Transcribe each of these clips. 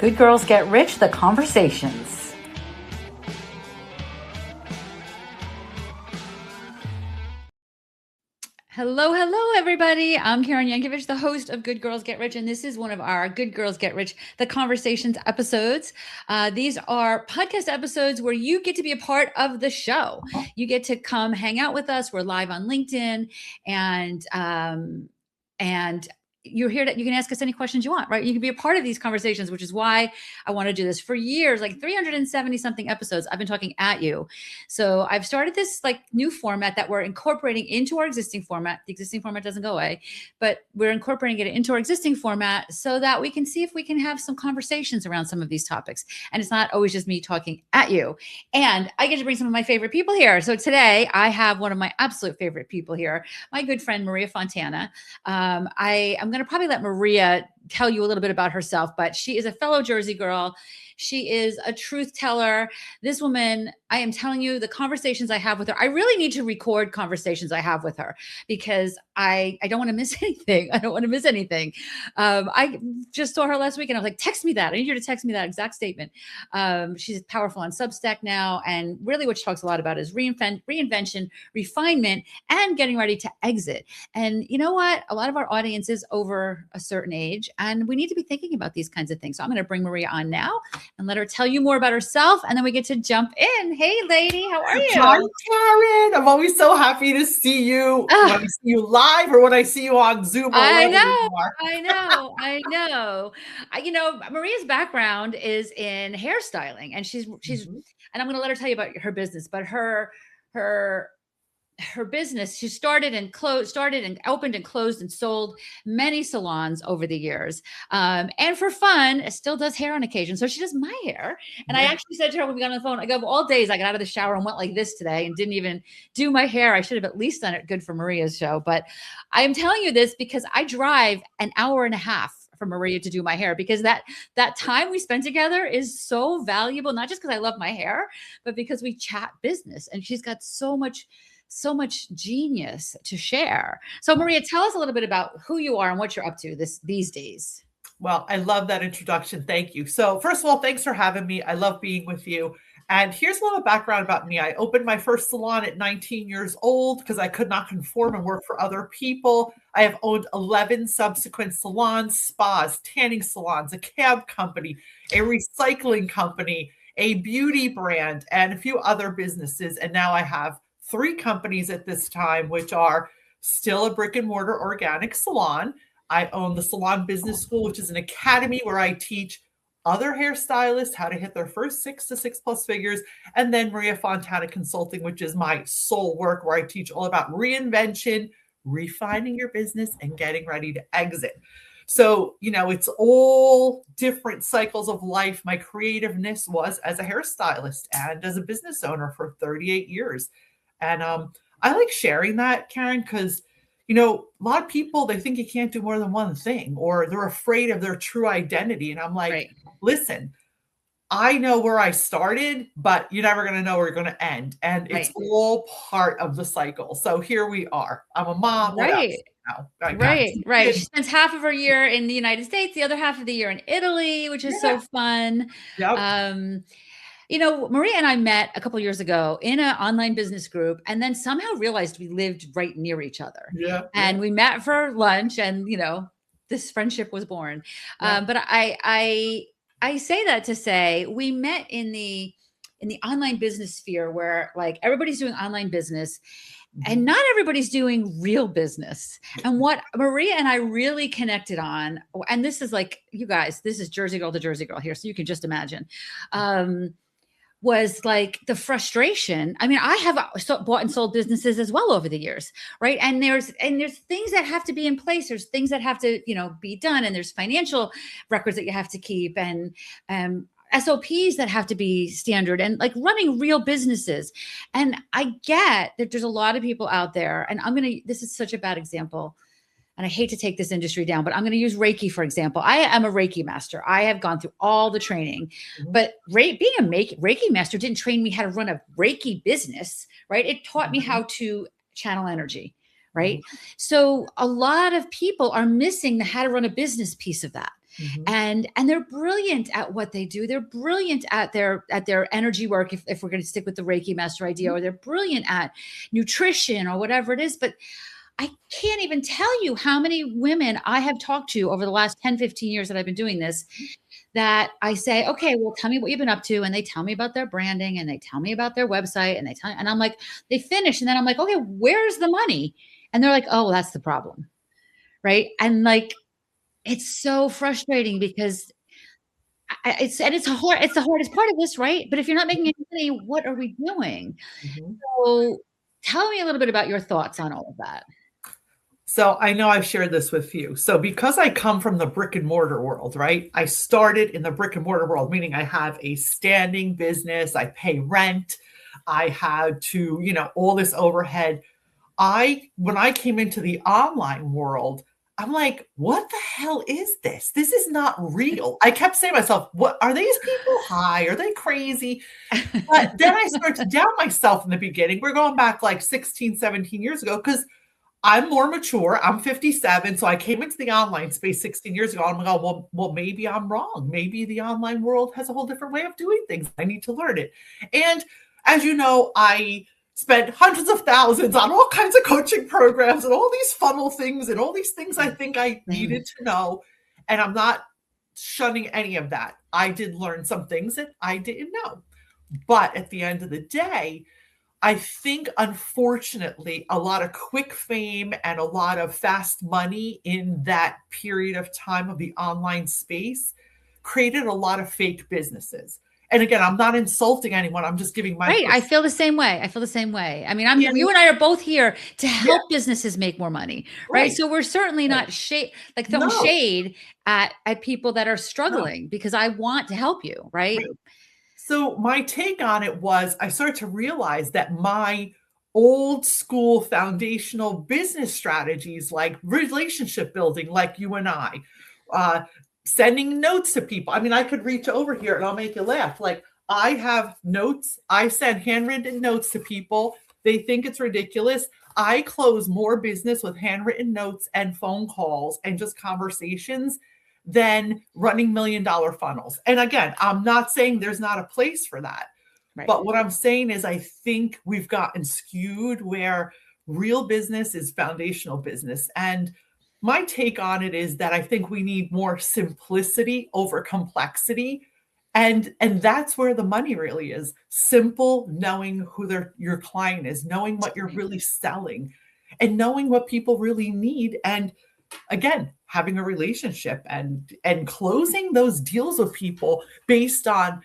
Good Girls Get Rich, the conversations. Hello, everybody. I'm Karen Yankovich, the host of Good Girls Get Rich, and this is one of our Good Girls Get Rich, the conversations episodes. These are podcast episodes where you get to be a part of the show. You get to come hang out with us. We're live on LinkedIn, and you're here that you can ask us any questions you want, right? You can be a part of these conversations, which is why I want to do this. For years, like 370 something episodes, I've been talking at you. So I've started this like new format that we're incorporating into our existing format. The existing format doesn't go away, but we're incorporating it into our existing format so that we can see if we can have some conversations around some of these topics. And it's not always just me talking at you. And I get to bring some of my favorite people here. So today I have one of my absolute favorite people here, my good friend, Maria Fontana. I'm going to probably let Maria tell you a little bit about herself, but she is a fellow Jersey girl. She is a truth teller. This woman, I am telling you, the conversations I have with her, I really need to record conversations I have with her because I don't want to miss anything. I don't want to miss anything. I just saw her last week and I was like, text me that. I need you to text me that exact statement. She's powerful on Substack now. And really what she talks a lot about is reinvention, refinement, and getting ready to exit. And you know what? A lot of our audience is over a certain age and we need to be thinking about these kinds of things. So I'm going to bring Maria on now and let her tell you more about herself. And then we get to jump in. Hey, lady, how are you? Hi, Karen. I'm always so happy to see you when I see you live or when I see you on Zoom. I know. Maria's background is in hairstyling, and she's, and I'm going to let her tell you about her business, but her business, she started and opened and closed and sold many salons over the years. And for fun, still does hair on occasion. So she does my hair. And I actually said to her when we got on the phone, I go, all days I got out of the shower and went like this today and didn't even do my hair. I should have at least done it good for Maria's show. But I am telling you this because I drive an hour and a half for Maria to do my hair because that time we spend together is so valuable, not just because I love my hair, but because we chat business and she's got so much genius to share. So Maria, tell us a little bit about who you are and what you're up to these days. Well, I love that introduction. Thank you. So first of all, thanks for having me. I love being with you. And here's a little background about me. I opened my first salon at 19 years old because I could not conform and work for other people. I have owned 11 subsequent salons, spas, tanning salons, a cab company, a recycling company, a beauty brand, and a few other businesses. And now I have 3 companies at this time, which are still a brick and mortar organic salon. I own the Salon Business School, which is an academy where I teach other hairstylists how to hit their first 6 to 6+ figures. And then Maria Fontana Consulting, which is my soul work, where I teach all about reinvention, refining your business, and getting ready to exit. So, it's all different cycles of life. My creativeness was as a hairstylist and as a business owner for 38 years. And I like sharing that, Karen, because, a lot of people, they think you can't do more than one thing, or they're afraid of their true identity. And I'm like, Listen, I know where I started, but you're never going to know where you're going to end. And it's all part of the cycle. So here we are. I'm a mom. Right. She spends half of her year in the United States, the other half of the year in Italy, which is so fun. Yep. Maria and I met a couple of years ago in an online business group and then somehow realized we lived right near each other. And we met for lunch and, this friendship was born. But I say that to say we met in the online business sphere where like everybody's doing online business and not everybody's doing real business. And what Maria and I really connected on, and this is like, you guys, this is Jersey girl to Jersey girl here. So you can just imagine, was like the frustration. I mean, I have bought and sold businesses as well over the years, right? And there's things that have to be in place. There's things that have to, be done. And there's financial records that you have to keep and SOPs that have to be standard and like running real businesses. And I get that there's a lot of people out there, and this is such a bad example. And I hate to take this industry down, but I'm going to use Reiki, for example. I am a Reiki master. I have gone through all the training, but being a Reiki master didn't train me how to run a Reiki business, right? It taught me how to channel energy, right? So a lot of people are missing the how to run a business piece of that. Mhm. And they're brilliant at what they do. They're brilliant at their energy work, if we're going to stick with the Reiki master idea, or they're brilliant at nutrition or whatever it is. But I can't even tell you how many women I have talked to over the last 10, 15 years that I've been doing this, that I say, okay, well, tell me what you've been up to. And they tell me about their branding, and they tell me about their website, and and I'm like, they finish. And then I'm like, okay, where's the money? And they're like, oh, well, that's the problem. Right. And like, it's so frustrating because it's the hardest part of this, right? But if you're not making any money, what are we doing? Mhm. So tell me a little bit about your thoughts on all of that. So I know I've shared this with you. So because I come from the brick and mortar world, right? I started in the brick and mortar world, meaning I have a standing business, I pay rent, I had to, all this overhead. When I came into the online world, I'm like, what the hell is this? This is not real. I kept saying to myself, what are these people high? Are they crazy? But then I started to doubt myself in the beginning. We're going back like 16, 17 years ago, because I'm more mature. I'm 57. So I came into the online space 16 years ago. I'm like, oh, well, maybe I'm wrong. Maybe the online world has a whole different way of doing things. I need to learn it. And as you know, I spent hundreds of thousands on all kinds of coaching programs and all these funnel things and all these things I think I needed to know. And I'm not shunning any of that. I did learn some things that I didn't know. But at the end of the day, I think, unfortunately, a lot of quick fame and a lot of fast money in that period of time of the online space created a lot of fake businesses. And again, I'm not insulting anyone. I'm just giving my Right. I feel the same way. I mean, Yeah. you and I are both here to Yeah, help businesses make more money. Right. right. So we're certainly Right. not throwing No, shade at people that are no. struggling, because I want to help you. Right. Right. So my take on it was, I started to realize that my old school foundational business strategies, like relationship building, like you and I, uh, sending notes to people. I mean, I could reach over here and I'll make you laugh. Like, I have notes. I send handwritten notes to people. They think it's ridiculous. I close more business with handwritten notes and phone calls and just conversations than running $1 million funnels. And again, I'm not saying there's not a place for that. Right. But what I'm saying is, I think we've gotten skewed where real business is foundational business. And my take on it is that I think we need more simplicity over complexity. And that's where the money really is. Simple, knowing who your client is, knowing what you're really selling, and knowing what people really need. And again, having a relationship and closing those deals with people based on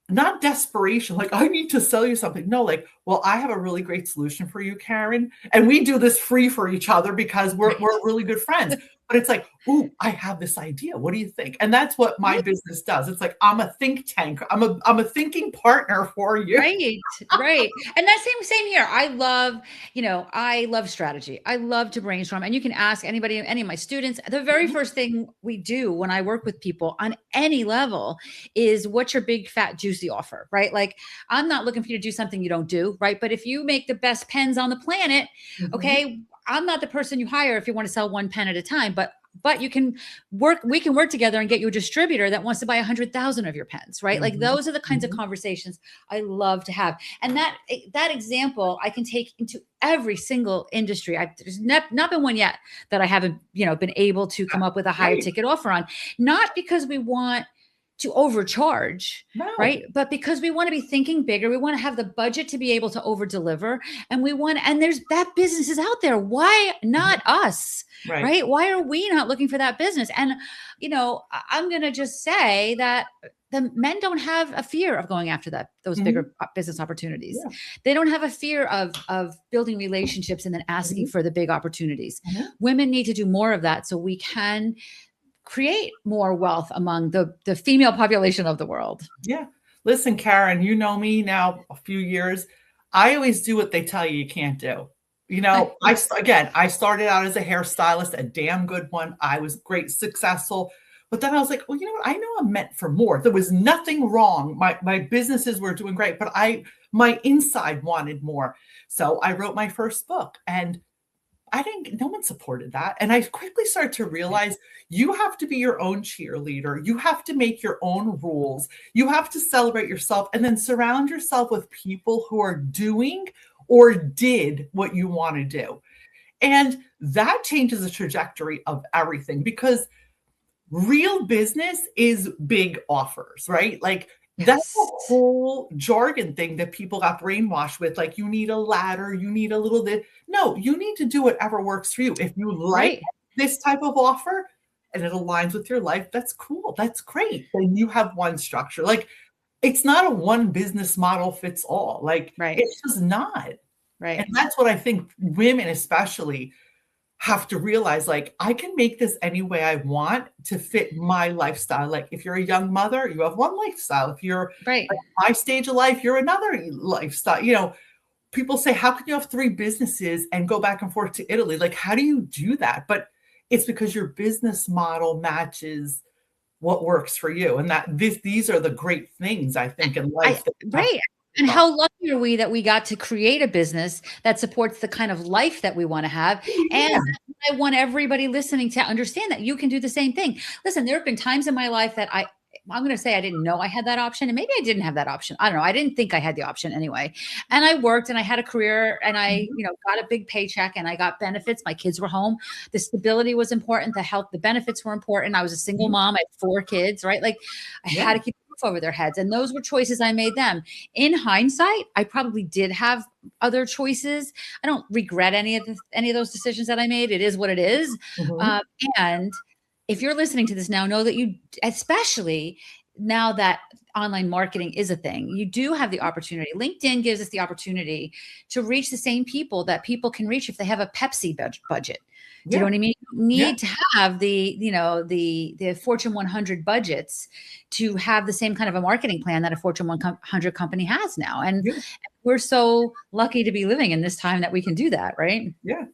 not desperation, like, I need to sell you something. No, like, well, I have a really great solution for you, Karen. And we do this free for each other because we're really good friends. But it's like, ooh, I have this idea. What do you think? And that's what my business does. It's like, I'm a think tank. I'm a thinking partner for you. Right, right. And that same here. I love strategy. I love to brainstorm. And you can ask anybody, any of my students, the very first thing we do when I work with people on any level is, what's your big fat juicy offer, right? Like, I'm not looking for you to do something you don't do, right? But if you make the best pens on the planet, okay, I'm not the person you hire if you want to sell one pen at a time, but we can work together and get you a distributor that wants to buy 100,000 of your pens, right? Like, those are the kinds of conversations I love to have. And that example I can take into every single industry. There's not been one yet that I haven't, been able to come up with a higher ticket offer on, not because we want to overcharge, right? But because we want to be thinking bigger, we want to have the budget to be able to over deliver. And there's that business is out there. Why not us? Right? Why are we not looking for that business? And, I'm going to just say that the men don't have a fear of going after those bigger business opportunities. Yeah. They don't have a fear of building relationships and then asking for the big opportunities. Women need to do more of that so we can create more wealth among the female population of the world. Yeah. Listen, Karen, you know me now a few years. I always do what they tell you can't do. I started out as a hairstylist, a damn good one. I was great, successful. But then I was like, well, you know what? I know I'm meant for more. There was nothing wrong. My businesses were doing great, but my inside wanted more. So I wrote my first book, and I didn't, no one supported that. And I quickly started to realize you have to be your own cheerleader. You have to make your own rules. You have to celebrate yourself and then surround yourself with people who are doing or did what you want to do. And that changes the trajectory of everything, because real business is big offers, right? Like that's a Yes. whole jargon thing that people got brainwashed with. Like, you need a ladder, you need a little bit. No, you need to do whatever works for you. If you like Right. this type of offer and it aligns with your life, that's cool. That's great. Then you have one structure. Like, it's not a one business model fits all. Like, Right. it's just not. And Right. that's what I think women especially have to realize, like, I can make this any way I want to fit my lifestyle. Like, if you're a young mother, you have one lifestyle. If you're Right. at my stage of life, you're another lifestyle. You know, people say, how can you have 3 businesses and go back and forth to Italy? Like, how do you do that? But it's because your business model matches what works for you. And these are the great things, I think, in life that you have to Right. And how lucky are we that we got to create a business that supports the kind of life that we want to have? And yeah. I want everybody listening to understand that you can do the same thing. Listen, there have been times in my life that I'm going to say I didn't know I had that option, and maybe I didn't have that option. I don't know. I didn't think I had the option anyway. And I worked and I had a career and I, Mhm. got a big paycheck and I got benefits. My kids were home. The stability was important. The health, the benefits were important. I was a single Mhm. mom. I had 4 kids, right? Like I Yeah. had to keep a roof over their heads. And those were choices I made them. In hindsight, I probably did have other choices. I don't regret any of those decisions that I made. It is what it is. Mhm. And if you're listening to this now, know that you, especially now that online marketing is a thing, you do have the opportunity. LinkedIn gives us the opportunity to reach the same people that people can reach if they have a Pepsi budget. Do you know Yeah. what I mean? You don't Yeah. need to have the Fortune 100 budgets to have the same kind of a marketing plan that a Fortune 100 company has now. And Yeah. we're so lucky to be living in this time that we can do that, right? Yeah.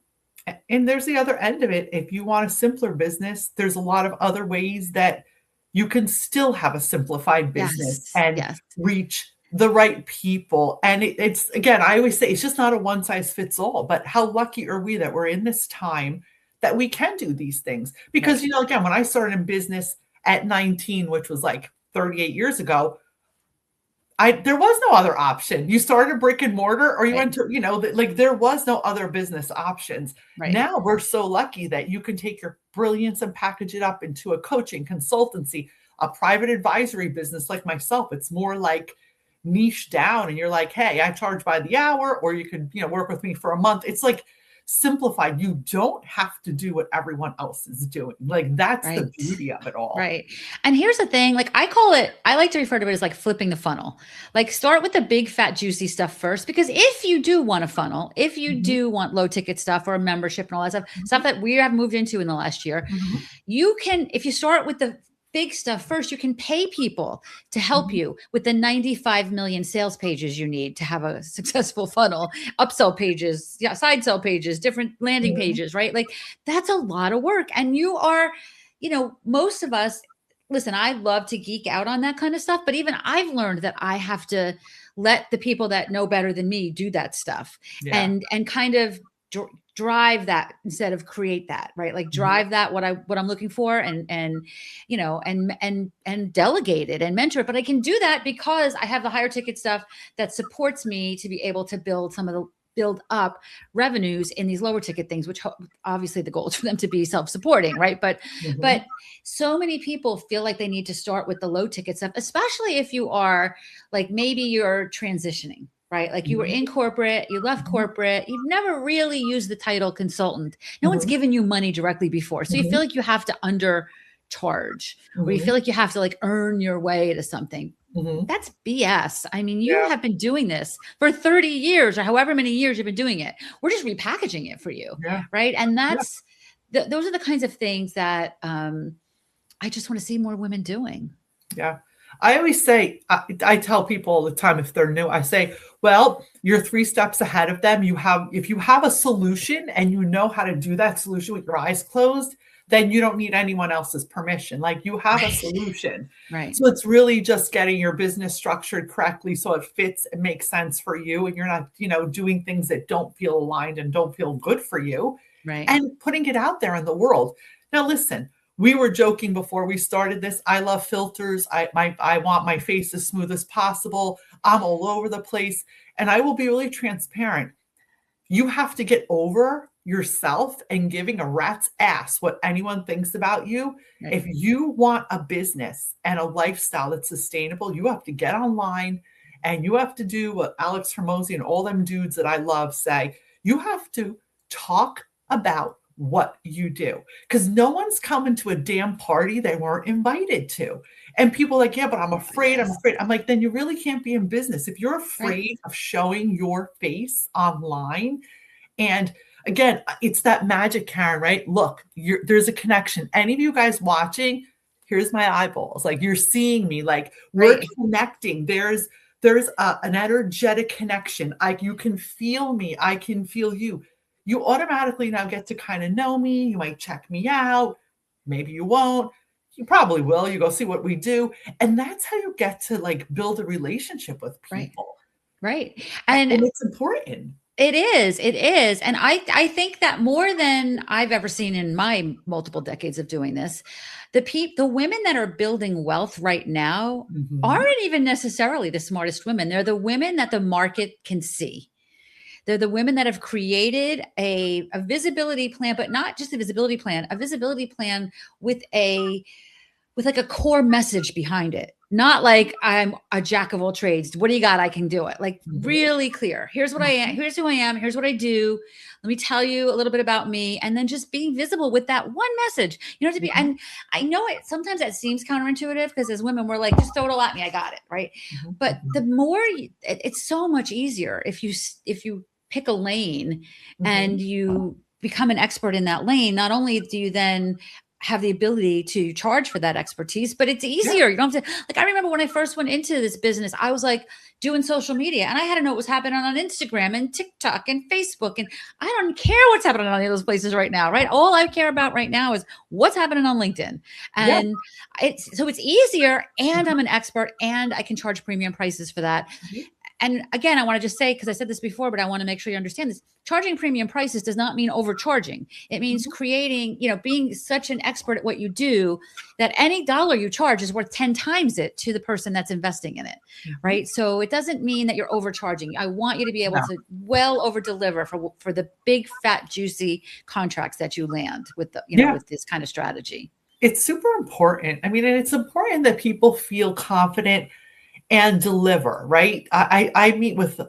And there's the other end of it. If you want a simpler business, there's a lot of other ways that you can still have a simplified business Yes. and Yes. reach the right people. And it's, again, I always say it's just not a one size fits all, but how lucky are we that we're in this time that we can do these things? Because, Right. again, when I started in business at 19, which was like 38 years ago, there was no other option. You started brick and mortar or you Right. went to, like there was no other business options. Right. Now we're so lucky that you can take your brilliance and package it up into a coaching, consultancy, a private advisory business like myself. It's more like niche down and you're like, hey, I charge by the hour, or you could, work with me for a month. It's like simplified. You don't have to do what everyone else is doing. Like that's the Right. beauty of it all. Right. And here's the thing, like I like to refer to it as like flipping the funnel. Like start with the big fat juicy stuff first, because if you do want a funnel, if you Mhm. do want low ticket stuff or a membership and all that stuff Mhm. that we have moved into in the last year, Mhm. you can, if you start with the big stuff first, you can pay people to help Mhm. you with the 95 million sales pages you need to have a successful funnel, upsell pages, yeah, side sell pages, different landing Mhm. pages, right? Like that's a lot of work. And most of us, listen, I love to geek out on that kind of stuff, but even I've learned that I have to let the people that know better than me do that stuff Yeah. and kind of drive that instead of create that, right? Like Mhm. drive that what I'm looking for and delegate it and mentor it. But I can do that because I have the higher ticket stuff that supports me to be able to build up revenues in these lower ticket things, which obviously the goal is for them to be self-supporting, right? But Mhm. so many people feel like they need to start with the low ticket stuff, especially if you are like, maybe you're transitioning, right? Like you were Mhm. in corporate, you left Mhm. corporate, you've never really used the title consultant. No one's Mhm. given you money directly before. So you feel Mhm. like you have to undercharge, or you Mhm. feel like you have to like earn your way to something. Mhm. That's BS. I mean, you Yeah. have been doing this for 30 years or however many years you've been doing it. We're just repackaging it for you, Yeah. right? And Yeah. those are the kinds of things that I just want to see more women doing. Yeah. I always say, I tell people all the time if they're new, I say, well, you're 3 steps ahead of them. If you have a solution and you know how to do that solution with your eyes closed, then you don't need anyone else's permission. Like you have a Right. solution. Right. So it's really just getting your business structured correctly so it fits and makes sense for you. And you're not, doing things that don't feel aligned and don't feel good for you. Right. and putting it out there in the world. Now, listen, we were joking before we started this. I love filters. I want my face as smooth as possible. I'm all over the place. And I will be really transparent. You have to get over yourself and giving a rat's ass what anyone thinks about you. Right. If you want a business and a lifestyle that's sustainable, you have to get online and you have to do what Alex Hermosi and all them dudes that I love say. You have to talk about what you do, because no one's coming to a damn party they weren't invited to. And people are like, yeah, but I'm afraid. Yes. I'm afraid. I'm like, then you really can't be in business. If you're Right. afraid of showing your face online, and again, it's that magic, Karen, right? Look, there's a connection. Any of you guys watching, here's my eyeballs. Like, you're seeing me, like we're Right. connecting. There's an energetic connection. You can feel me. I can feel you. You automatically now get to kind of know me. You might check me out. Maybe you won't. You probably will. You go see what we do. And that's how you get to like build a relationship with people. Right. And And it's important. it is. It is. And I think that more than I've ever seen in my multiple decades of doing this, the women that are building wealth right now aren't even necessarily the smartest women. They're the women that the market can see. They're the women that have created a visibility plan, but not just a visibility plan with like a core message behind it. Not like, I'm a jack of all trades. What do you got? I can do it. Like, really clear. Here's what I am. Here's who I am. Here's what I do. Let me tell you a little bit about me. And then just being visible with that one message. You don't have to be, and I know it, sometimes that seems counterintuitive, because as women, we're like, just throw it all at me. I got it. Right. But the more it's so much easier if you pick a lane and you become an expert in that lane. Not only do you then have the ability to charge for that expertise, but it's easier. You don't have to, like, I remember when I first went into this business, I was like doing social media and I had to know what was happening on Instagram and TikTok and Facebook. And I don't care what's happening on any of those places right now, right? All I care about right now is what's happening on LinkedIn. And so it's easier, and I'm an expert, and I can charge premium prices for that. And again, I want to just say, because I said this before, but I want to make sure you understand this. Charging premium prices does not mean overcharging. It means creating, being such an expert at what you do that any dollar you charge is worth 10 times it to the person that's investing in it, right? So it doesn't mean that you're overcharging. I want you to be able to well over deliver for the big, fat, juicy contracts that you land with the, with this kind of strategy. It's super important. I mean, and it's important that people feel confident and deliver, right? I meet with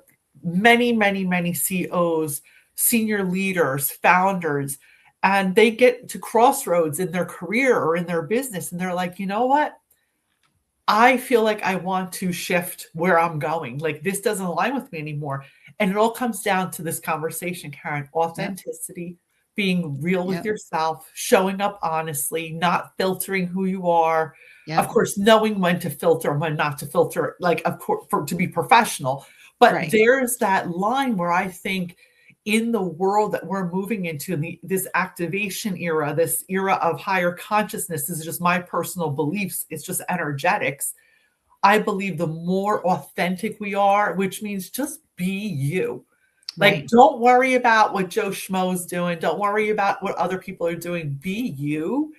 many, many, many CEOs, senior leaders, founders, and they get to crossroads in their career or in their business. And they're like, you know what? I feel like I want to shift where I'm going. Like, this doesn't align with me anymore. And it all comes down to this conversation, Karen: authenticity, being real with yourself, showing up honestly, not filtering who you are. Of course, knowing when to filter and when not to filter, like, of course, to be professional. But there's that line where I think in the world that we're moving into, this activation era, this era of higher consciousness, this is just my personal beliefs, it's just energetics. I believe the more authentic we are, which means just be you. Like, don't worry about what Joe Schmo's doing. Don't worry about what other people are doing. Be you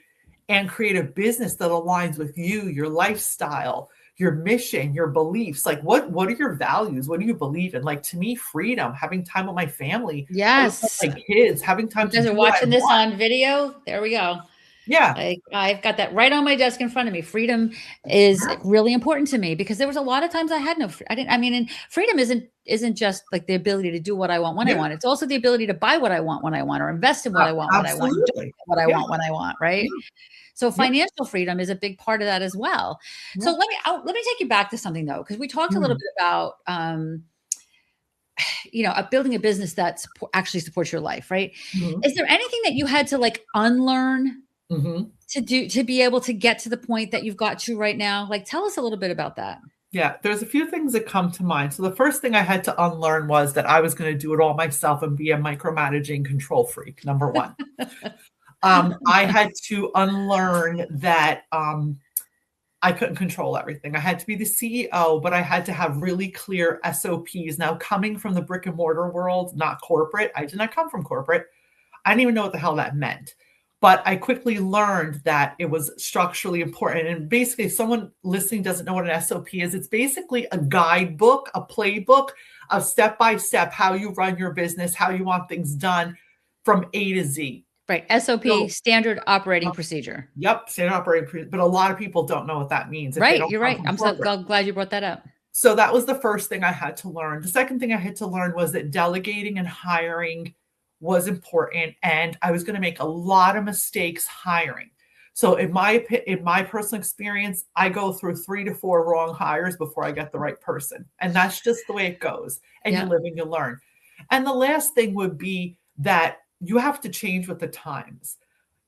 and create a business that aligns with you, your lifestyle, your mission, your beliefs. Like, what are your values? What do you believe in? Like, to me, freedom, having time with my family, Yes. with my kids, having time to do do watching this want. on video. There we go. Yeah. Like, I've got that right on my desk in front of me. Freedom is really important to me, because there was a lot of times I had and freedom isn't just like the ability to do what I want when I want. It's also the ability to buy what I want when I want, or invest in what I want when I want, do what I want when I want, right? So financial freedom is a big part of that as well. So let me take you back to something, though, because we talked a little bit about building a business that actually supports your life, right? Is there anything that you had to like unlearn to be able to get to the point that you've got to right now? Like, tell us a little bit about that. Yeah, there's a few things that come to mind. So the first thing I had to unlearn was that I was going to do it all myself and be a micromanaging control freak, number one. I had to unlearn that I couldn't control everything. I had to be the CEO, but I had to have really clear SOPs. Now, coming from the brick and mortar world, not corporate, I did not come from corporate. I didn't even know what the hell that meant. But I quickly learned that it was structurally important. And basically, if someone listening doesn't know what an SOP is, it's basically a guidebook, a playbook of step by step how you run your business, how you want things done from A to Z. Right. SOP, So, standard operating procedure. yep, standard operating, but a lot of people don't know what that means if they Right. don't You're come right. from I'm so corporate. glad you brought that up. So that was the first thing I had to learn. The second thing I had to learn was that delegating and hiring was important, and I was going to make a lot of mistakes hiring. So in my personal experience, I go through 3 to 4 wrong hires before I get the right person. And that's just the way it goes. And you Yeah. live and you learn. And the last thing would be that you have to change with the times.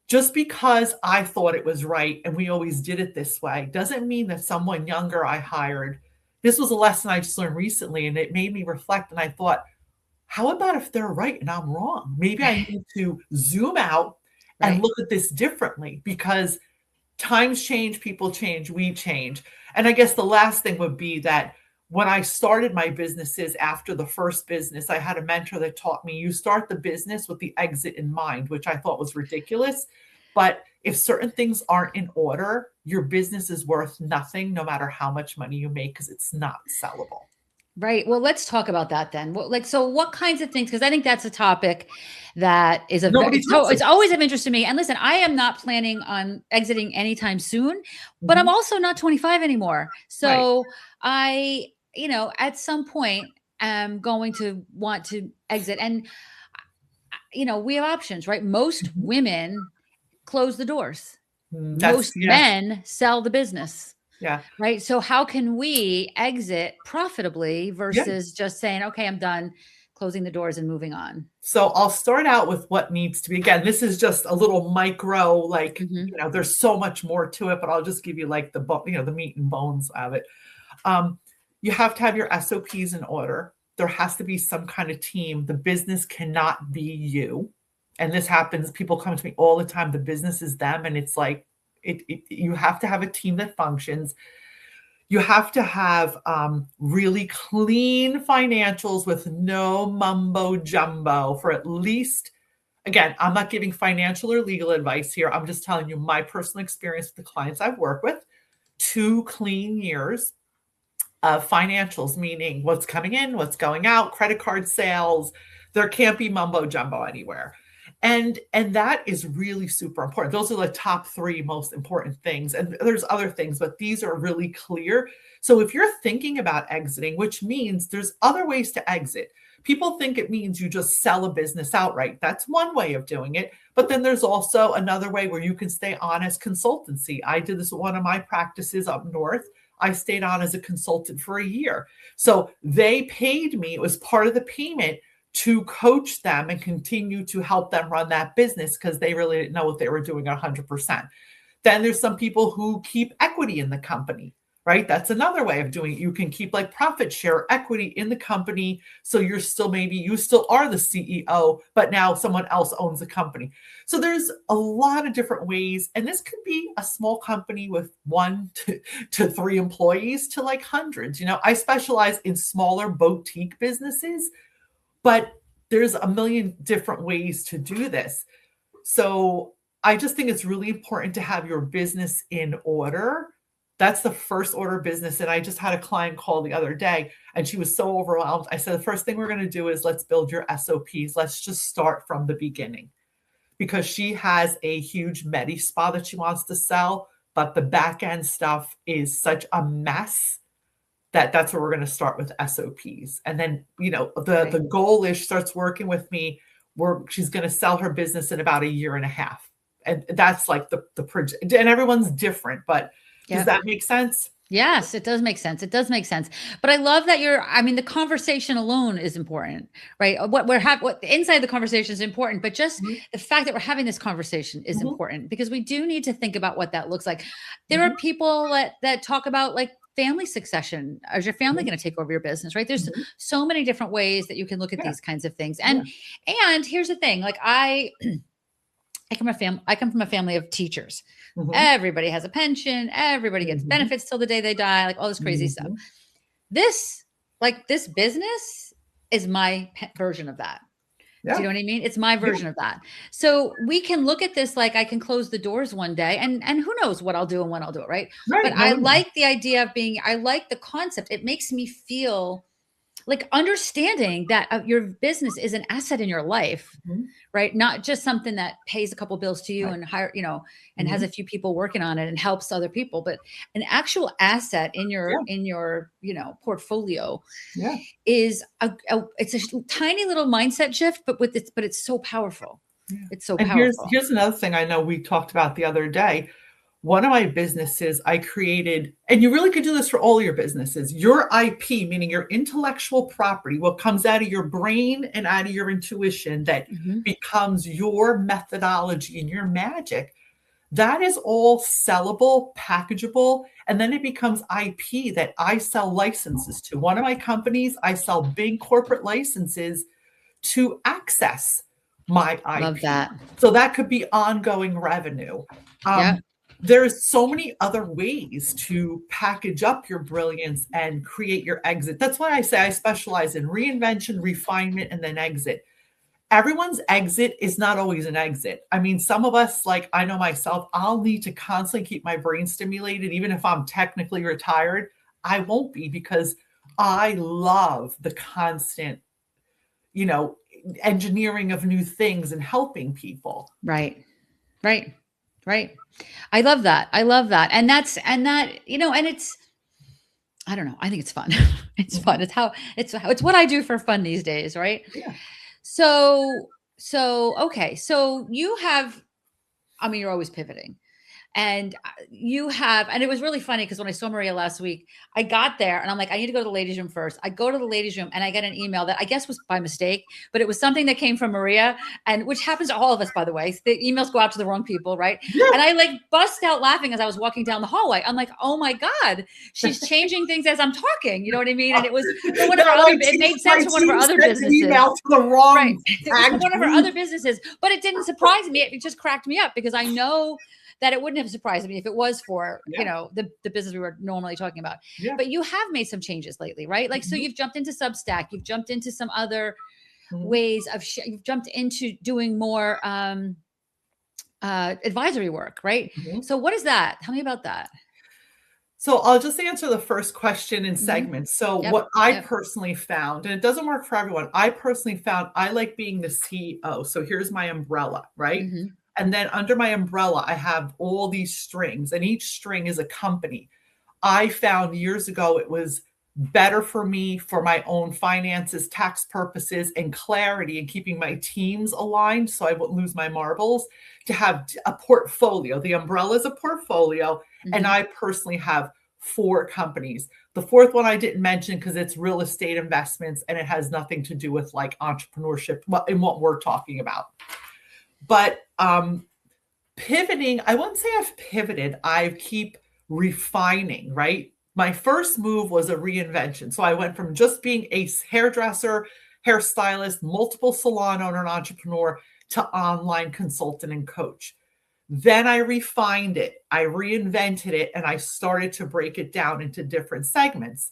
Just because I thought it was right and we always did it this way doesn't mean that someone younger I hired. This was a lesson I just learned recently, and it made me reflect. And I thought, how about if they're right and I'm wrong? Maybe I need to zoom out and Right. look at this differently, because times change, people change, we change. And I guess the last thing would be that when I started my businesses after the first business, I had a mentor that taught me you start the business with the exit in mind, which I thought was ridiculous. But if certain things aren't in order, your business is worth nothing, no matter how much money you make, because it's not sellable. Right. Well, let's talk about that then. So what kinds of things? Because I think that's a topic that is Nobody talks it's about. always of interest to me. And listen, I am not planning on exiting anytime soon, but I'm Mhm. also not 25 anymore. Right. So I, at some point am going to want to exit. And, we have options, right? Most Mhm. women close the doors. That's, Most yes. men sell the business. Yeah. Right. So how can we exit profitably Yeah. versus just saying, okay, I'm done, closing the doors and moving on? So I'll start out with what needs to be. Again, this is just a little micro, like, Mhm. there's so much more to it, but I'll just give you like the meat and bones of it. Um, you have to have your SOPs in order. There has to be some kind of team. The business cannot be you. And this happens. People come to me all the time. The business is them. And it's like, you have to have a team that functions. You have to have really clean financials with no mumbo jumbo for at least, again, I'm not giving financial or legal advice here. I'm just telling you my personal experience with the clients I've worked with. 2 clean years of financials, meaning what's coming in, what's going out, credit card sales. There can't be mumbo jumbo anywhere. And that is really super important. Those are the top 3 most important things. And there's other things, but these are really clear. So if you're thinking about exiting, which means there's other ways to exit. People think it means you just sell a business outright. That's one way of doing it. But then there's also another way where you can stay on as consultancy. I did this with one of my practices up north. I stayed on as a consultant for a year. So they paid me. It was part of the payment to coach them and continue to help them run that business, because they really didn't know what they were doing 100%. Then there's some people who keep equity in the company, right? That's another way of doing it. You can keep like profit share equity in the company. So you still are the CEO, but now someone else owns the company. So there's a lot of different ways. And this could be a small company with 1 to 3 employees to like hundreds. I specialize in smaller boutique businesses, but there's a million different ways to do this. So I just think it's really important to have your business in order. That's the first order of business. And I just had a client call the other day, and she was so overwhelmed. I said, the first thing we're going to do is let's build your SOPs. Let's just start from the beginning, because she has a huge Medi spa that she wants to sell, but the back end stuff is such a mess that's where we're going to start with SOPs. And then, the goal is she starts working with me where she's going to sell her business in about a year and a half. And that's like the project. And everyone's different, but does that make sense? Yes, it does make sense. It does make sense. But I love that the conversation alone is important, right? What inside the conversation is important, but just Mhm. the fact that we're having this conversation is Mhm. important, because we do need to think about what that looks like. There Mhm. are people that talk about like family succession. Is your family Mhm. going to take over your business, right? There's Mhm. so many different ways that you can look at Yeah. these kinds of things. Yeah. And here's the thing, like I come from a family of teachers. Mhm. Everybody has a pension, everybody gets Mhm. benefits till the day they die, like all this crazy stuff. Mhm. This business is my version of that. Do you know what I mean? It's my version of that. So we can look at this like I can close the doors one day and who knows what I'll do and when I'll do it, right? But Right. I No, no. like the idea of I like the concept. It makes me feel like understanding that your business is an asset in your life, Mhm. right? Not just something that pays a couple bills to you Right. and hire, and has Mhm. a few people working on it and helps other people, but an actual asset in Yeah. your portfolio Yeah. is it's a tiny little mindset shift, but it's so powerful. Yeah. It's so And here's powerful. here's another thing I know we talked about the other day. One of my businesses I created, and you really could do this for all your businesses, your IP, meaning your intellectual property, what comes out of your brain and out of your intuition that Mhm. becomes your methodology and your magic. That is all sellable, packageable, and then it becomes IP that I sell licenses to. One of my companies, I sell big corporate licenses to access my Love IP. that. So that could be ongoing revenue. Yeah. Um, there's so many other ways to package up your brilliance and create your exit. That's why I say I specialize in reinvention, refinement, and then exit. Everyone's exit is not always an exit. I mean, some of us, like I know myself, I'll need to constantly keep my brain stimulated, even if I'm technically retired. I won't be because I love the constant, you know, engineering of new things and helping people. Right. Right. Right. I love that. I love that. And and it's I don't know. I think it's fun. It's fun. Mhm. It's what I do for fun these days, right? Yeah. So okay. So you have, I mean, you're always pivoting. And and it was really funny because when I saw Maria last week, I got there and I'm like, I need to go to the ladies' room first. I go to the ladies' room and I get an email that I guess was by mistake, but it was something that came from Maria, and which happens to all of us, by the way. The emails go out to the wrong people, right? And I like bust out laughing as I was walking down the hallway. I'm like, oh my God, she's changing things as I'm talking. You know what I mean? And it was for one of our Now other, it made my sense for one of our team other sent an businesses. email to the Right. wrong It was for tagged one of her group. other businesses, but it didn't surprise me. It just cracked me up because I know that it wouldn't have surprised me if it was for, Yeah. the business we were normally talking about. Yeah. But you have made some changes lately, right? Like, so Mhm. you've jumped into Substack, you've jumped into some other Mhm. ways of, you've jumped into doing more advisory work, right? Mhm. So what is that? Tell me about that. So I'll just answer the first question in Hmm. segments. So Yep. what I Yep. personally found, and it doesn't work for everyone, I personally found I like being the CEO. So here's my umbrella, right? Hmm. And then under my umbrella, I have all these strings, and each string is a company. I found years ago it was better for me for my own finances, tax purposes, and clarity and keeping my teams aligned so I wouldn't lose my marbles to have a portfolio. The umbrella is a portfolio, and Hmm. I personally have four companies. The fourth one I didn't mention because it's real estate investments and it has nothing to do with like entrepreneurship in what we're talking about. But pivoting, I wouldn't say I've pivoted. I keep refining, right? My first move was a reinvention. So I went from just being a hairdresser, hairstylist, multiple salon owner, and entrepreneur to online consultant and coach. Then I refined it, I reinvented it, and I started to break it down into different segments.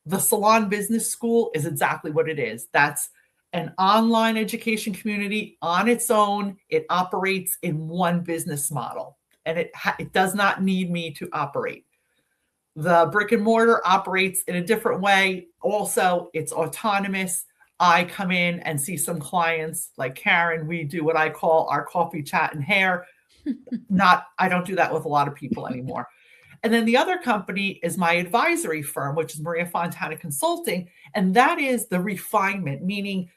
The Salon Business School is exactly what it is. That's an online education community on its own. It operates in one business model, and it does not need me to operate. The brick and mortar operates in a different way. Also, it's autonomous. I come in and see some clients like Karen. We do what I call our coffee chat and hair. Not, I don't do that with a lot of people anymore. And then the other company is my advisory firm, which is Maria Fontana Consulting. And that is the refinement, meaning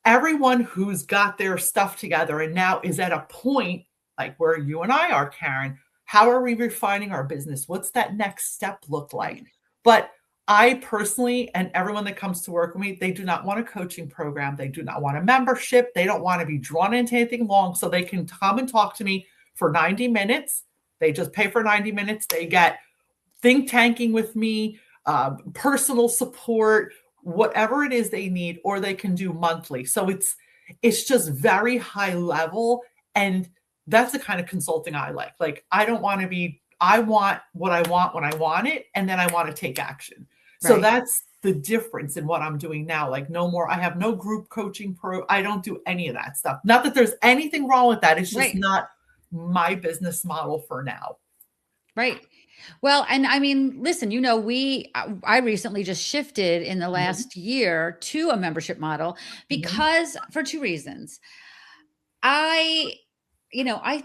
everyone who's got their stuff together and now is at a point like where you and I are, Karen. How are we refining our business? What's that next step look like? Right. But I personally, and everyone that comes to work with me, they do not want a coaching program. They do not want a membership. They don't want to be drawn into anything long. So they can come and talk to me for 90 minutes. They just pay for 90 minutes. They get think tanking with me, personal support, whatever it is they need, or they can do monthly. So it's just very high level, and that's the kind of consulting I like. Like I don't want to be. I want what I want when I want it, and then I want to take action. So Right. that's the difference in what I'm doing now. Like no more, I have no group coaching I don't do any of that stuff. Not that there's anything wrong with that. It's just not my business model for now. Right. Well, and I mean, listen, you know, I recently just shifted in the last year to a membership model because for two reasons. I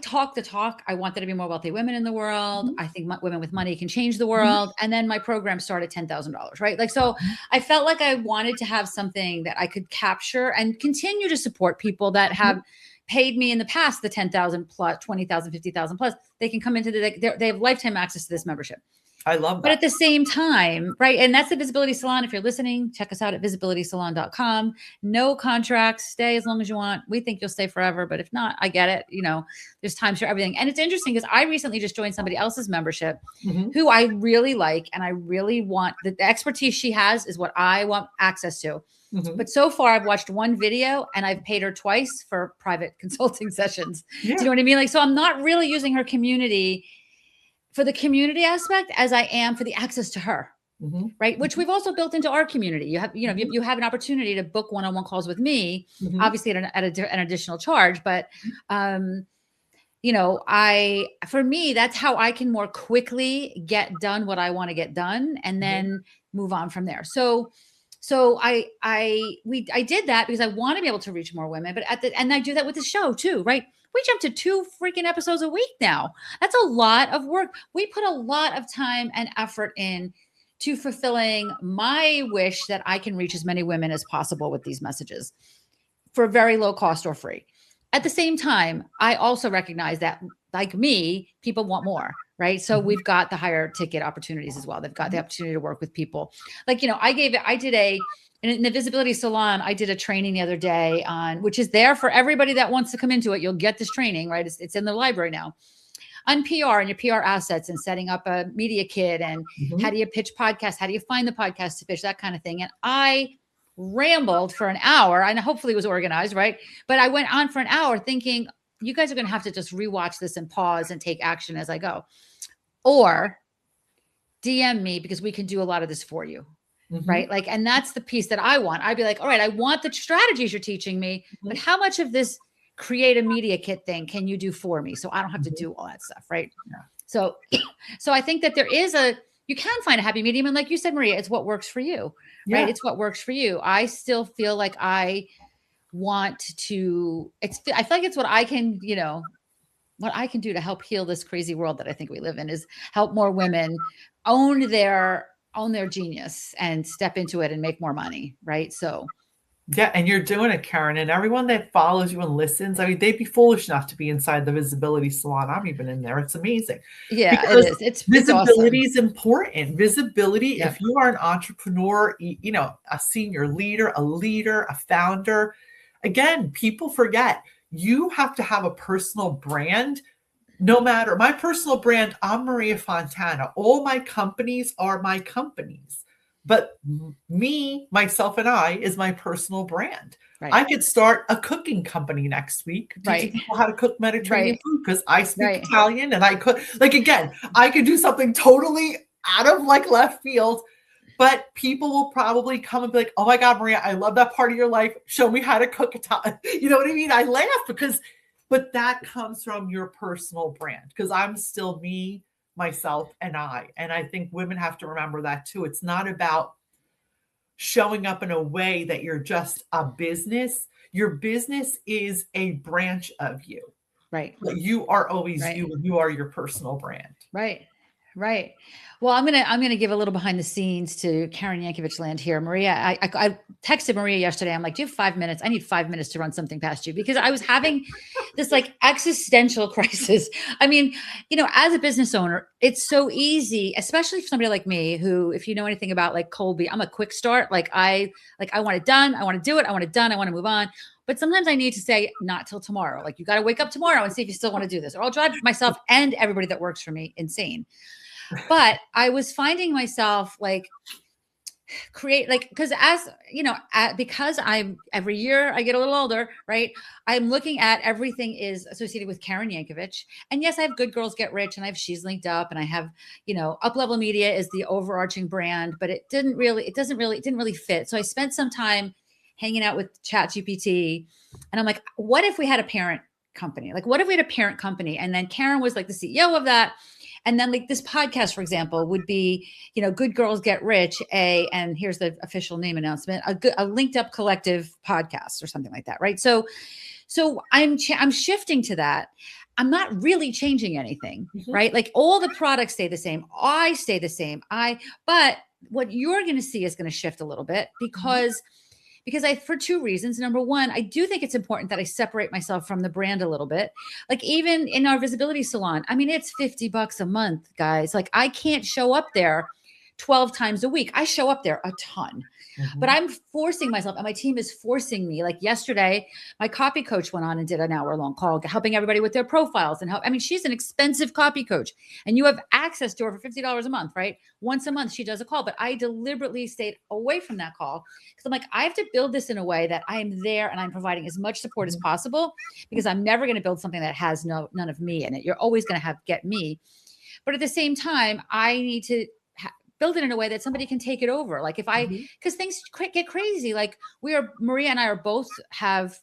talk the talk. I want there to be more wealthy women in the world. I think women with money can change the world. And then my program started $10,000, right? Like, so I felt like I wanted to have something that I could capture and continue to support people that have paid me in the past, the 10,000 plus, 20,000, 50,000 plus. They can come into they have lifetime access to this membership. I love that. But at the same time, right? And that's the Visibility Salon. If you're listening, check us out at visibilitysalon.com. No contracts, stay as long as you want. We think you'll stay forever, but if not, I get it. You know, there's times for everything. And it's interesting because I recently just joined somebody else's membership who I really like. And I really want the expertise she has is what I want access to. But so far I've watched one video and I've paid her twice for private consulting sessions. Do you know what I mean? Like, so I'm not really using her community for the community aspect as I am for the access to her, right? Which we've also built into our community. You have, you know, you have an opportunity to book one-on-one calls with me, obviously at an additional charge, but, you know, for me, that's how I can more quickly get done what I want to get done and then move on from there. So I did that because I want to be able to reach more women, but and I do that with the show too, right? We jump to 2 freaking episodes a week now. That's a lot of work. We put a lot of time and effort in to fulfilling my wish that I can reach as many women as possible with these messages for very low cost or free. At the same time, I also recognize that, like me, people want more, right? So we've got the higher ticket opportunities as well. They've got the opportunity to work with people. Like, you know, in the Visibility Salon, I did a training the other day on, which is there for everybody that wants to come into it. You'll get this training, right? It's in the library now, on PR and your PR assets and setting up a media kit and how do you pitch podcasts? How do you find the podcast to pitch, that kind of thing. And I rambled for an hour and hopefully it was organized, right? But I went on for an hour thinking, you guys are going to have to just rewatch this and pause and take action as I go. Or DM me because we can do a lot of this for you. Right. Like, and that's the piece that I want. I'd be like, all right, I want the strategies you're teaching me, but how much of this create a media kit thing can you do for me? So I don't have to do all that stuff. Right. So I think that you can find a happy medium. And like you said, Maria, it's what works for you, right? It's what works for you. I still feel like I feel like it's what I can, you know, what I can do to help heal this crazy world that I think we live in is help more women own their genius and step into it and make more money. Right. So. Yeah. And you're doing it, Karen, and everyone that follows you and listens. I mean, they'd be foolish enough to be inside the Visibility Salon. I'm even in there. It's amazing. Yeah, because it is. Visibility is important. Visibility. If you are an entrepreneur, you know, a senior leader, a founder, again, people forget you have to have a personal brand. No matter my personal brand, I'm Maria Fontana. All my companies are my companies, but me, myself, and I is my personal brand. Right. I could start a cooking company next week to teach people how to cook Mediterranean food because I speak Italian and I cook. Like, again, I could do something totally out of like left field, but people will probably come and be like, "Oh my God, Maria, I love that part of your life. Show me how to cook Italian." You know what I mean? I laugh but that comes from your personal brand because I'm still me, myself, and I. And I think women have to remember that too. It's not about showing up in a way that you're just a business. Your business is a branch of you. Right. But you are always you, and you are your personal brand. Right. Right. Well, I'm gonna give a little behind the scenes to Karen Yankovich land here. Maria, I texted Maria yesterday. I'm like, do you have 5 minutes? I need 5 minutes to run something past you because I was having this like existential crisis. I mean, you know, as a business owner, it's so easy, especially for somebody like me who, if you know anything about like Colby, I'm a quick start. I want it done. I want to do it. I want it done. I want to move on. But sometimes I need to say not till tomorrow. Like you got to wake up tomorrow and see if you still want to do this, or I'll drive myself and everybody that works for me insane. But I was finding myself like create like, because as you know, because I'm every year I get a little older, right? I'm looking at everything is associated with Karen Yankovich. And yes, I have Good Girls Get Rich and I have She's Linked Up and I have, Up Level Media is the overarching brand, but it didn't really fit. So I spent some time hanging out with ChatGPT and I'm like, what if we had a parent company? Like, what if we had a parent company? And then Karen was like the CEO of that. And then like this podcast, for example, would be, Good Girls Get Rich, and here's the official name announcement, a linked up collective podcast or something like that. Right. So I'm shifting to that. I'm not really changing anything, right? Like all the products stay the same. I stay the same. But what you're going to see is going to shift a little bit because for two reasons. Number one, I do think it's important that I separate myself from the brand a little bit. Like even in our visibility salon, I mean, it's $50 a month, guys. Like I can't show up there 12 times a week. I show up there a ton. But I'm forcing myself and my team is forcing me. Like yesterday, my copy coach went on and did an hour-long call, helping everybody with their profiles she's an expensive copy coach and you have access to her for $50 a month, right? Once a month, she does a call, but I deliberately stayed away from that call because I'm like, I have to build this in a way that I am there and I'm providing as much support as possible because I'm never going to build something that has none of me in it. You're always going to get me. But at the same time, I need to build it in a way that somebody can take it over. Like if because things get crazy. Like Maria and I are both have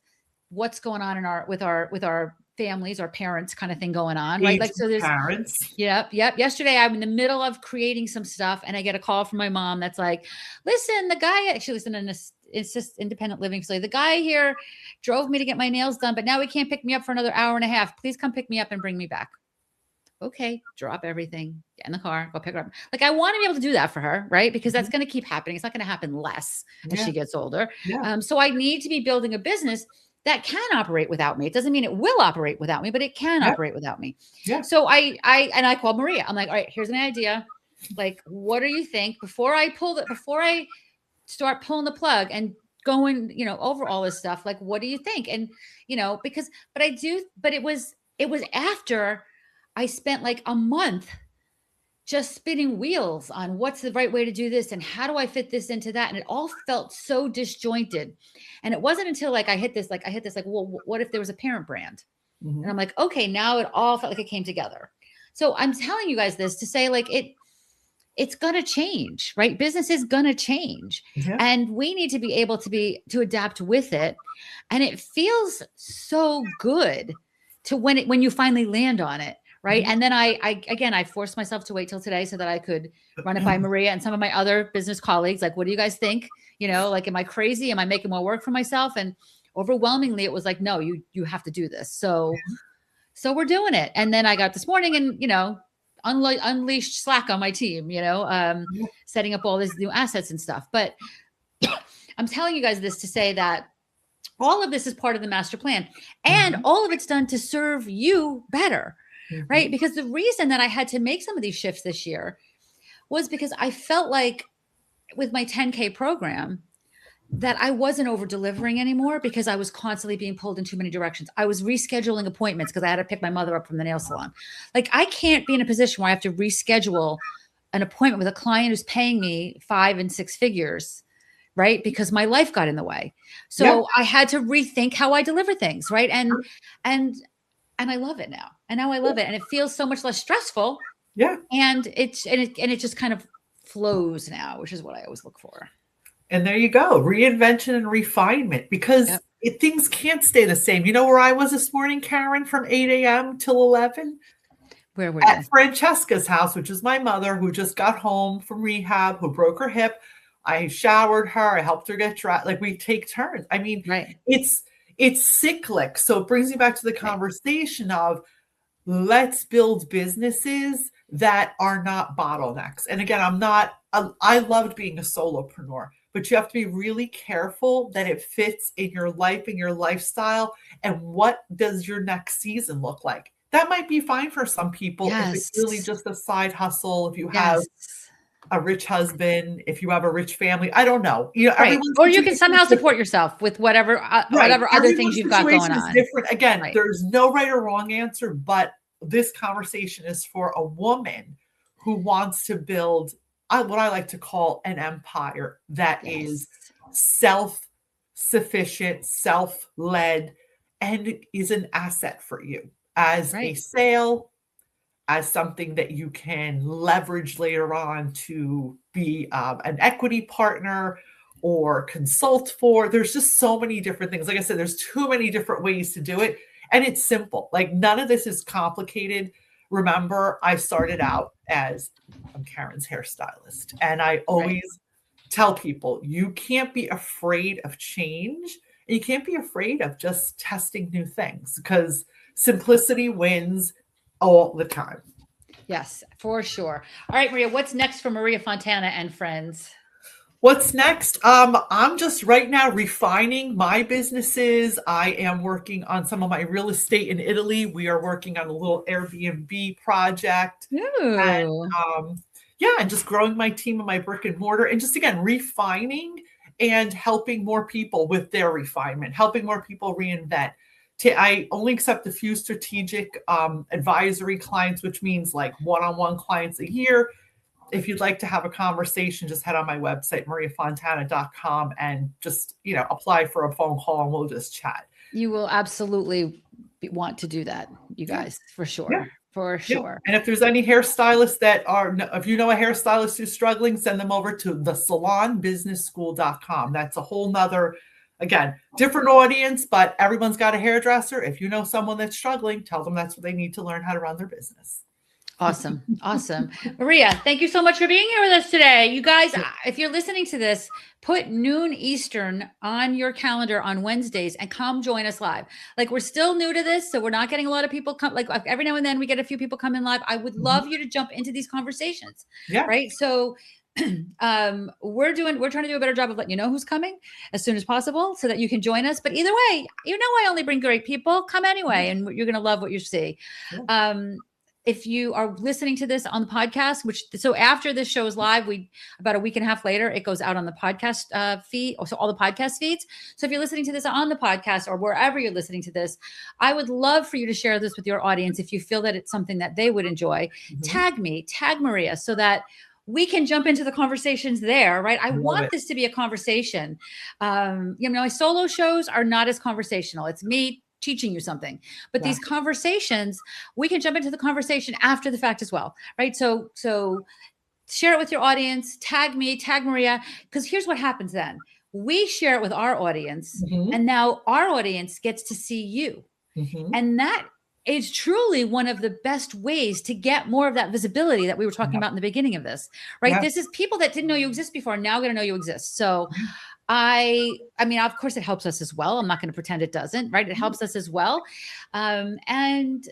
what's going on with our families, our parents kind of thing going on, right? Like, so there's parents. Yep. Yesterday, I'm in the middle of creating some stuff and I get a call from my mom that's like, listen, the guy, she lives in an independent living facility. The guy here drove me to get my nails done, but now he can't pick me up for another hour and a half. Please come pick me up and bring me back. Okay, drop everything, get in the car, go pick her up. Like I want to be able to do that for her, right? Because that's going to keep happening. It's not going to happen less as she gets older. So I need to be building a business that can operate without me. It doesn't mean it will operate without me, but it can operate without me. So I called Maria. I'm like, all right, here's an idea. Like, what do you think before I start pulling the plug and going, over all this stuff? Like, what do you think? And, but it was after I spent like a month just spinning wheels on what's the right way to do this and how do I fit this into that. And it all felt so disjointed. And it wasn't until I hit this, well, what if there was a parent brand? And I'm like, okay, now it all felt like it came together. So I'm telling you guys this to say like it's going to change, right? Business is going to change and we need to be able to adapt with it. And it feels so good to when you finally land on it. Right. And then I forced myself to wait till today so that I could run it by Maria and some of my other business colleagues. Like, what do you guys think? Like, am I crazy? Am I making more work for myself? And overwhelmingly, it was like, no, you have to do this. So we're doing it. And then I got this morning and, unleashed Slack on my team, setting up all these new assets and stuff. But I'm telling you guys this to say that all of this is part of the master plan and all of it's done to serve you better. Right. Because the reason that I had to make some of these shifts this year was because I felt like with my 10K program that I wasn't over delivering anymore because I was constantly being pulled in too many directions. I was rescheduling appointments because I had to pick my mother up from the nail salon. Like I can't be in a position where I have to reschedule an appointment with a client who's paying me 5 and 6 figures. Right. Because my life got in the way. So I had to rethink how I deliver things. Right. And I love it now. And now I love it. And it feels so much less stressful. Yeah. And it just kind of flows now, which is what I always look for. And there you go. Reinvention and refinement because things can't stay the same. You know where I was this morning, Karen, from 8 a.m. till 11? Where were you? At Francesca's house, which is my mother who just got home from rehab, who broke her hip. I showered her. I helped her get dressed. Like we take turns. I mean, it's cyclic. So it brings me back to the conversation of let's build businesses that are not bottlenecks. And again, I loved being a solopreneur, but you have to be really careful that it fits in your life and your lifestyle. And what does your next season look like? That might be fine for some people if it's really just a side hustle, if you have a rich husband, if you have a rich family, I don't know. Or you can somehow support yourself with whatever other things you've got going on. Different. Again, there's no right or wrong answer, but this conversation is for a woman who wants to build what I like to call an empire that is Yes. self-sufficient, self-led, and is an asset for you as a Right. sale, as something that you can leverage later on to be an equity partner or consult for. There's just so many different things. Like I said, there's too many different ways to do it. And it's simple. Like none of this is complicated. Remember, I started out as I'm Karen's hairstylist. And I Right. always tell people you can't be afraid of change. And you can't be afraid of just testing new things because simplicity wins all the time. Yes, for sure. All right, Maria, what's next for Maria Fontana and friends? What's next? I'm just right now refining my businesses. I am working on some of my real estate in Italy. We are working on a little Airbnb project. And Ooh. yeah, and just growing my team and my brick and mortar and just again refining and helping more people with their refinement, helping more people reinvent. I only accept a few strategic advisory clients, which means like one-on-one clients a year. If you'd like to have a conversation, just head on my website, mariafontana.com, and just, apply for a phone call and we'll just chat. You will absolutely want to do that, you guys, for sure. Yeah. For sure. And if there's any hairstylists if you know a hairstylist who's struggling, send them over to the salonbusinessschool.com. That's a whole nother, again, different audience, but everyone's got a hairdresser. If you know someone that's struggling, tell them that's what they need to learn how to run their business. Awesome. Awesome. Maria, thank you so much for being here with us today. You guys, if you're listening to this, put noon Eastern on your calendar on Wednesdays and come join us live. Like we're still new to this, so we're not getting a lot of people come. Like every now and then we get a few people come in live. I would love you to jump into these conversations. Yeah. Right. So we're trying to do a better job of letting you know who's coming as soon as possible so that you can join us. But either way, I only bring great people. Come anyway, and you're going to love what you see. If you are listening to this on the podcast, so after this show is live, about a week and a half later, it goes out on the podcast feed, so all the podcast feeds. So if you're listening to this on the podcast or wherever you're listening to this, I would love for you to share this with your audience. If you feel that it's something that they would enjoy, tag me, tag Maria, so that we can jump into the conversations there, right? I want this to be a conversation. My solo shows are not as conversational. It's me teaching you something, but these conversations, we can jump into the conversation after the fact as well, right? So share it with your audience, tag me, tag Maria, because here's what happens then. We share it with our audience, and now our audience gets to see you. And that is truly one of the best ways to get more of that visibility that we were talking about in the beginning of this, right? This is people that didn't know you exist before, now going to know you exist. So I mean, of course it helps us as well. I'm not going to pretend it doesn't, right? It helps us as well. And,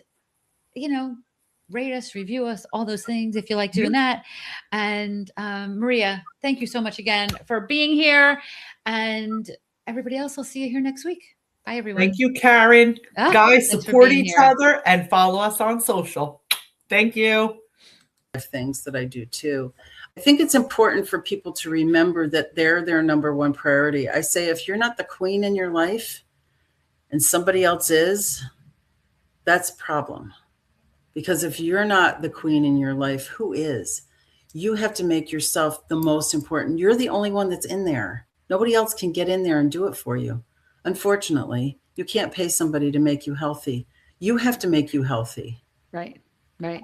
rate us, review us, all those things if you like doing that. And Maria, thank you so much again for being here. And everybody else, I'll see you here next week. Bye, everyone. Thank you, Karen. Guys, support each other and follow us on social. Thank you. Things that I do too. I think it's important for people to remember that they're their number one priority. I say, if you're not the queen in your life and somebody else is, that's a problem. Because if you're not the queen in your life, who is? You have to make yourself the most important. You're the only one that's in there. Nobody else can get in there and do it for you. Unfortunately, you can't pay somebody to make you healthy. You have to make you healthy. Right. Right.